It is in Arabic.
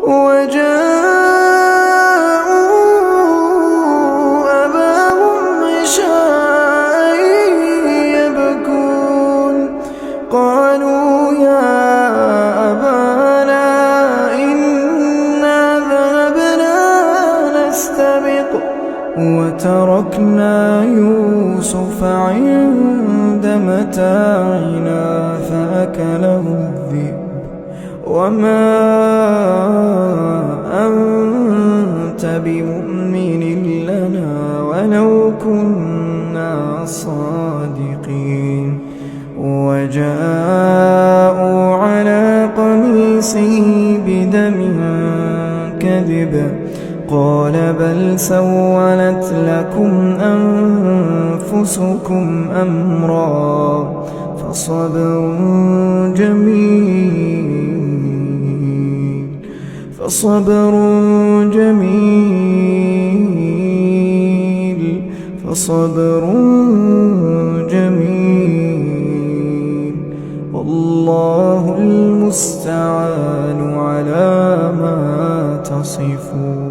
وجاءوا أباهم عشاء يبكون قالوا يا أبانا إنا ذهبنا نستبق وتركنا يوسف عند متاعنا فأكله الذئب وما أنت بمؤمن لنا ولو كنا صادقين وجاءوا على قميصه بدم كذب قال بل سولت لكم أنفسكم أمرا فصبر جميل والله المستعان على ما تصفون.